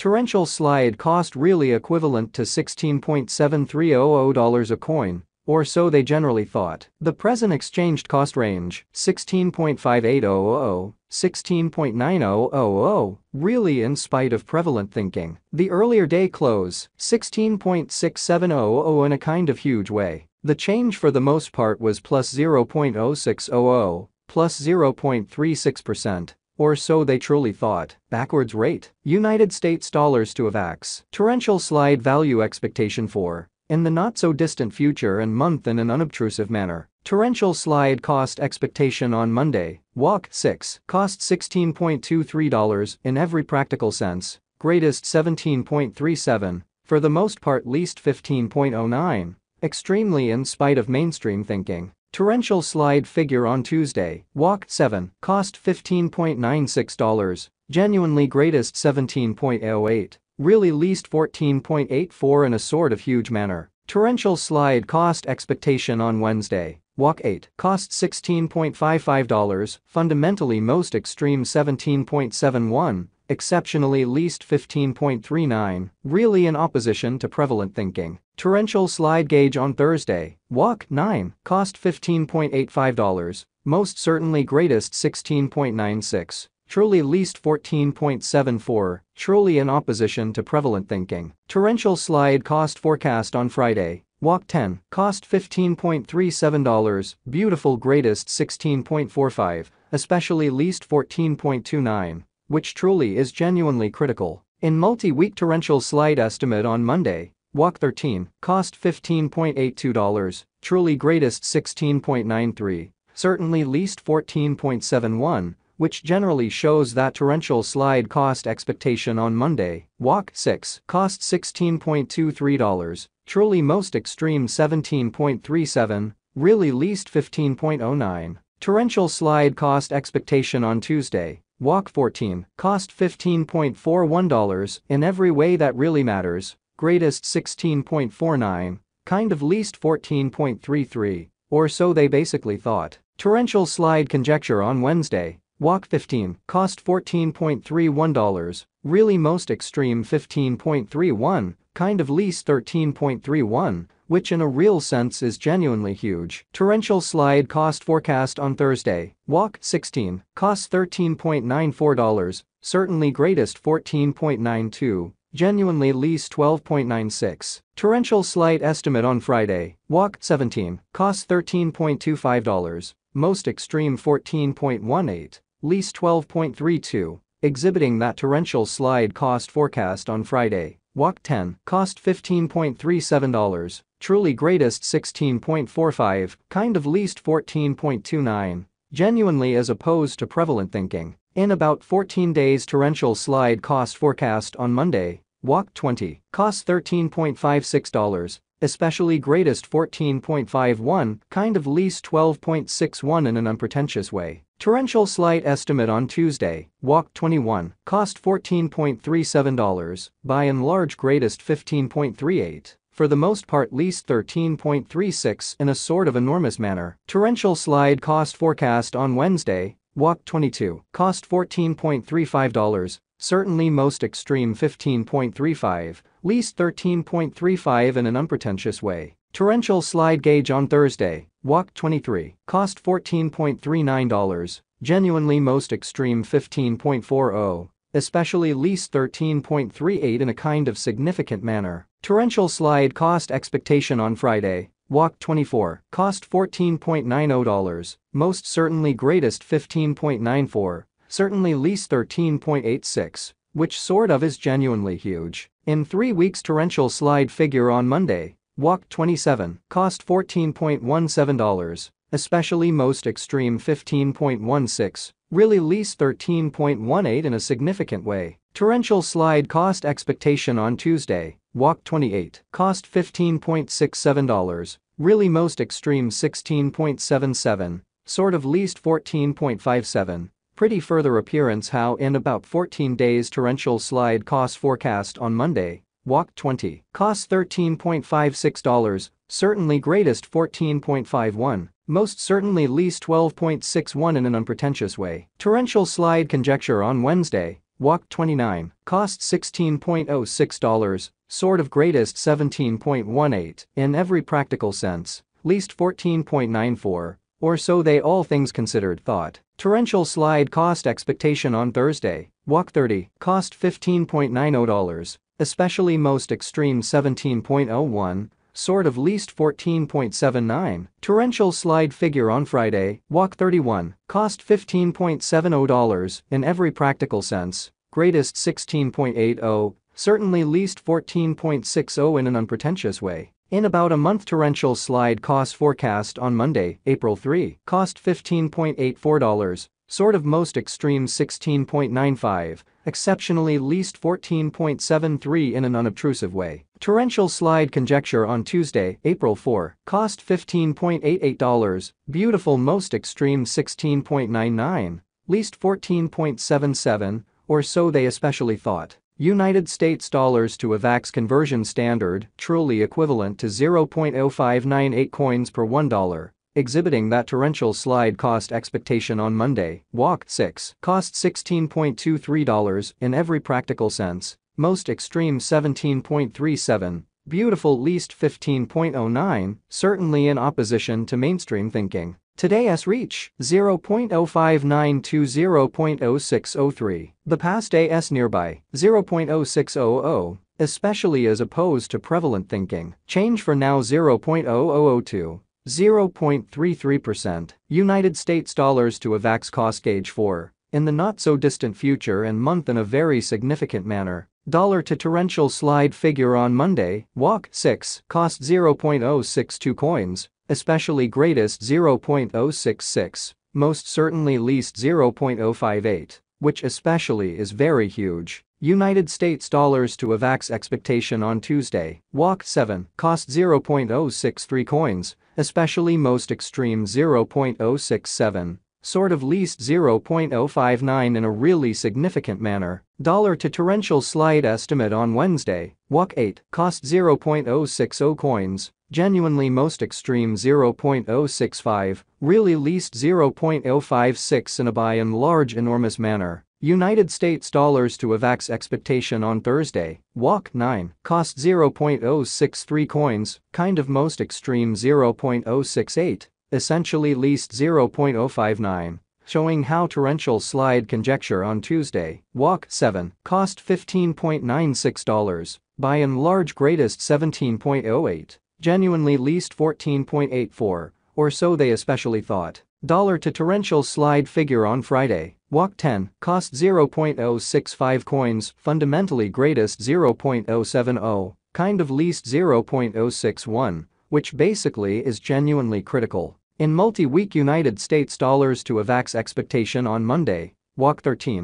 Torrential slide cost really equivalent to $16.7300 a coin, or so they generally thought. The present exchanged cost range, 16.5800, 16.9000, really in spite of prevalent thinking. The earlier day close, 16.6700 in a kind of huge way. The change for the most part was plus 0.0600, plus 0.36%. Or so they truly thought. Backwards rate. United States dollars to AVAX. Torrential slide value expectation for, in the not-so-distant future and month in an unobtrusive manner. Torrential slide cost expectation on Monday. Walk 6. Cost $16.23 in every practical sense. Greatest 17.37. For the most part least 15.09. Extremely in spite of mainstream thinking. Torrential slide figure on Tuesday. Walk 7. Cost $15.96. Genuinely greatest 17.08. Really least 14.84 in a sort of huge manner. Torrential slide cost expectation on Wednesday. Walk 8. Cost $16.55. Fundamentally most extreme 17.71. Exceptionally least 15.39, really in opposition to prevalent thinking. Torrential slide gauge on Thursday. Walk 9. Cost $15.85. Most certainly greatest 16.96. Truly least 14.74, truly in opposition to prevalent thinking. Torrential slide cost forecast on Friday. Walk 10. Cost $15.37. Beautiful greatest 16.45, especially least 14.29. Which truly is genuinely critical. In multi-week torrential slide estimate on Monday, Walk 13, cost $15.82, truly greatest 16.93, certainly least 14.71, which generally shows that torrential slide cost expectation on Monday. Walk 6, cost $16.23, truly most extreme 17.37, really least 15.09. Torrential slide cost expectation on Tuesday. Walk 14, cost $15.41 in every way that really matters, greatest 16.49, kind of least 14.33, or so they basically thought. Torrential slide conjecture on Wednesday. Walk 15, cost $14.31, really most extreme 15.31, kind of least 13.31, which in a real sense is genuinely huge. Torrential slide cost forecast on Thursday. Walk 16, cost $13.94, certainly greatest 14.92, genuinely least 12.96. Torrential slide estimate on Friday. Walk 17, cost $13.25, most extreme 14.18, least 12.32, exhibiting that torrential slide cost forecast on Friday. Walk 10, cost $15.37, truly greatest 16.45, kind of least 14.29, genuinely as opposed to prevalent thinking. In about 14 days torrential slide cost forecast on Monday. Walk 20, cost $13.56, especially greatest 14.51, kind of least 12.61 in an unpretentious way. Torrential slide estimate on Tuesday. Walk 21, cost $14.37, by and large greatest 15.38, for the most part least 13.36 in a sort of enormous manner. Torrential slide cost forecast on Wednesday. Walk 22, cost $14.35, certainly most extreme 15.35, least 13.35 in an unpretentious way. Torrential slide gauge on Thursday. Walk 23, cost $14.39, genuinely most extreme 15.40, especially least 13.38 in a kind of significant manner. Torrential slide cost expectation on Friday. Walk 24, cost $14.90, most certainly greatest 15.94, certainly least 13.86, which sort of is genuinely huge. In 3 weeks torrential slide figure on Monday. Walk 27, cost $14.17, especially most extreme 15.16, really least 13.18 in a significant way. Torrential slide cost expectation on Tuesday. Walk 28, cost $15.67, really most extreme 16.77, sort of least 14.57. Pretty further appearance how in about 14 days torrential slide cost forecast on Monday. Walk 20, cost $13.56, certainly greatest 14.51, most certainly least 12.61 in an unpretentious way. Torrential slide conjecture on Wednesday. walk 29, cost $16.06, sort of greatest 17.18, in every practical sense, least 14.94, or so they all things considered thought. Torrential slide cost expectation on Thursday, walk 30, cost $15.90, especially most extreme 17.01, sort of least 14.79. Torrential slide figure on Friday, walk 31, cost $15.70 in every practical sense, greatest 16.80, certainly least 14.60 in an unpretentious way. In about a month torrential slide cost forecast on Monday, April 3, cost $15.84, sort of most extreme 16.95, exceptionally least 14.73 in an unobtrusive way. Torrential slide conjecture on Tuesday, April 4, cost $15.88, beautiful most extreme 16.99, least 14.77, or so they especially thought. United States dollars to AVAX conversion standard, truly equivalent to 0.0598 coins per $1, exhibiting that torrential slide cost expectation on Monday, walk 6, cost $16.23 in every practical sense, most extreme 17.37, beautiful least 15.09, certainly in opposition to mainstream thinking. Today's reach, 0.0592 to 0.0603. The past AS nearby, 0.0600, especially as opposed to prevalent thinking. Change for now 0.0002. 0.33%. United States dollars to AVAX cost gauge 4. In the not-so-distant future and month in a very significant manner. Dollar to torrential slide figure on Monday, walk 6, cost 0.062 coins. Especially greatest 0.066, most certainly least 0.058, which especially is very huge. United States dollars to AVAX expectation on Tuesday, walk 7, cost 0.063 coins, especially most extreme 0.067, sort of least 0.059 in a really significant manner. Dollar to torrential slide estimate on Wednesday, walk 8, cost 0.060 coins. Genuinely most extreme 0.065, really least 0.056 in a by and large enormous manner. United States dollars to AVAX expectation on Thursday, walk 9, cost 0.063 coins, kind of most extreme 0.068, essentially least 0.059. Showing how torrential slide conjecture on Tuesday, walk 7, cost $15.96, by and large greatest 17.08. Genuinely least 14.84, or so they especially thought. Dollar to torrential slide figure on Friday, walk 10, cost 0.065 coins, fundamentally greatest 0.070, kind of least 0.061, which basically is genuinely critical. In multi-week United States dollars to AVAX expectation on Monday, walk 13.